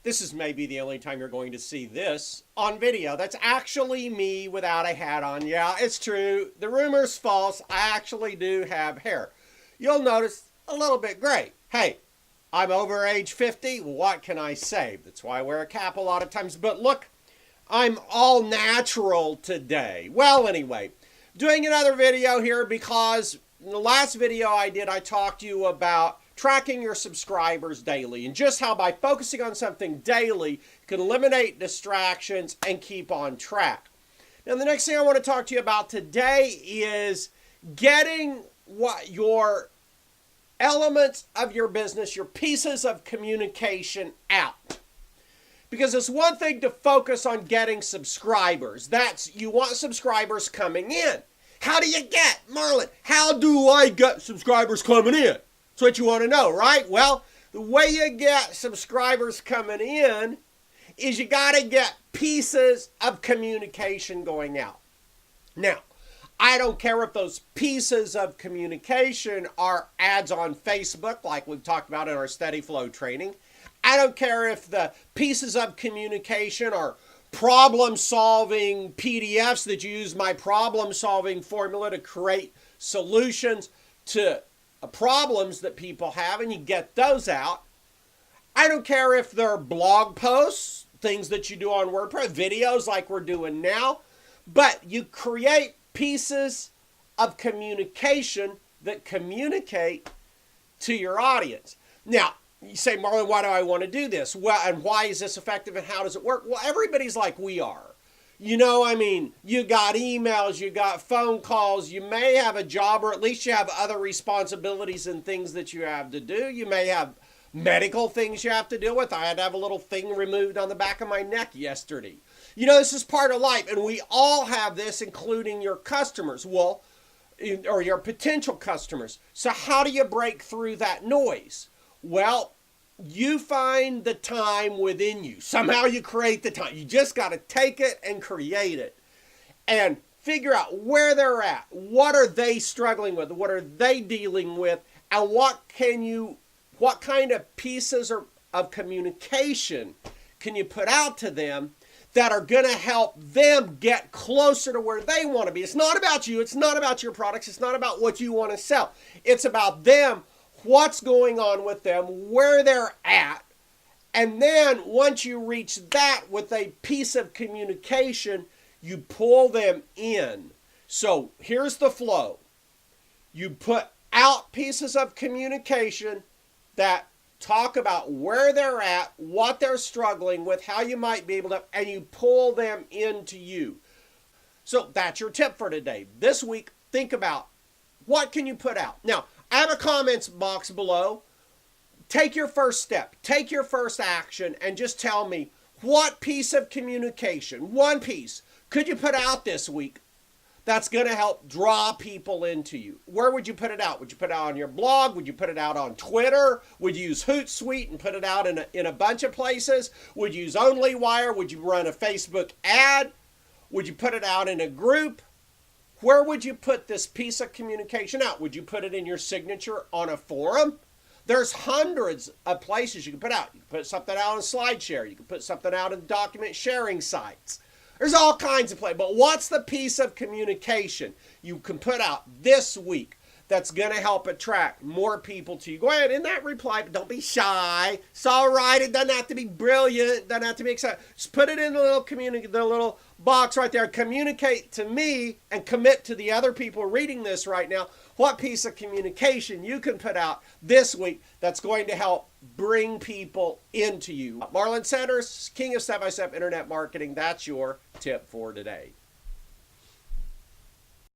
This is maybe the only time you're going to see this on video. That's actually me without a hat on. Yeah, it's true. The rumor's false. I actually do have hair. You'll notice a little bit gray. Hey, I'm over age 50. What can I say? That's why I wear a cap a lot of times. But look, I'm all natural today. Well, anyway, doing another video here because in the last video I did, I talked to you about tracking your subscribers daily and just how by focusing on something daily, you can eliminate distractions and keep on track. Now, the next thing I want to talk to you about today is getting what your elements of your business, your pieces of communication out. Because it's one thing to focus on getting subscribers. You want subscribers coming in. How do you get, Marlon? How do I get subscribers coming in? That's what you want to know, right? Well, the way you get subscribers coming in is you got to get pieces of communication going out. Now, I don't care if those pieces of communication are ads on Facebook, like we've talked about in our steady flow training. I don't care if the pieces of communication are problem-solving PDFs that you use my problem-solving formula to create solutions to problems that people have, and you get those out. I don't care if they're blog posts, things that you do on WordPress, videos like we're doing now, but you create pieces of communication that communicate to your audience. Now, you say, Marlon, why do I want to do this? Well, and why is this effective and how does it work? Well, everybody's like we are. You know, I mean, you got emails, you got phone calls, you may have a job, or at least you have other responsibilities and things that you have to do. You may have medical things you have to deal with. I had to have a little thing removed on the back of my neck yesterday. You know, this is part of life, and we all have this, including your customers, well, or your potential customers. So how do you break through that noise? Well, you find the time within you. Somehow you create the time. You just got to take it and create it and figure out where they're at. What are they struggling with? What are they dealing with? And what kind of pieces of communication can you put out to them that are going to help them get closer to where they want to be? It's not about you. It's not about your products. It's not about what you want to sell. It's about them, what's going on with them, where they're at. And then once you reach that with a piece of communication, you pull them in. So here's the flow. You put out pieces of communication that talk about where they're at, what they're struggling with, how you might be able to, and you pull them into you. So that's your tip for today. This week, think about what can you put out. Now, I have a comments box below. Take your first step, take your first action, and just tell me what piece of communication, one piece, could you put out this week that's going to help draw people into you? Where would you put it out? Would you put it out on your blog? Would you put it out on Twitter? Would you use Hootsuite and put it out in a bunch of places? Would you use OnlyWire? Would you run a Facebook ad? Would you put it out in a group? Where would you put this piece of communication out? Would you put it in your signature on a forum? There's hundreds of places you can put out. You can put something out on SlideShare. You can put something out in document sharing sites. There's all kinds of places. But what's the piece of communication you can put out this week that's going to help attract more people to you? Go ahead in that reply, but don't be shy. It's all right. It doesn't have to be brilliant. It doesn't have to be exciting. Just put it in the little box right there. Communicate to me and commit to the other people reading this right now what piece of communication you can put out this week that's going to help bring people into you. Marlon Centers, King of Step-by-Step Internet Marketing. That's your tip for today.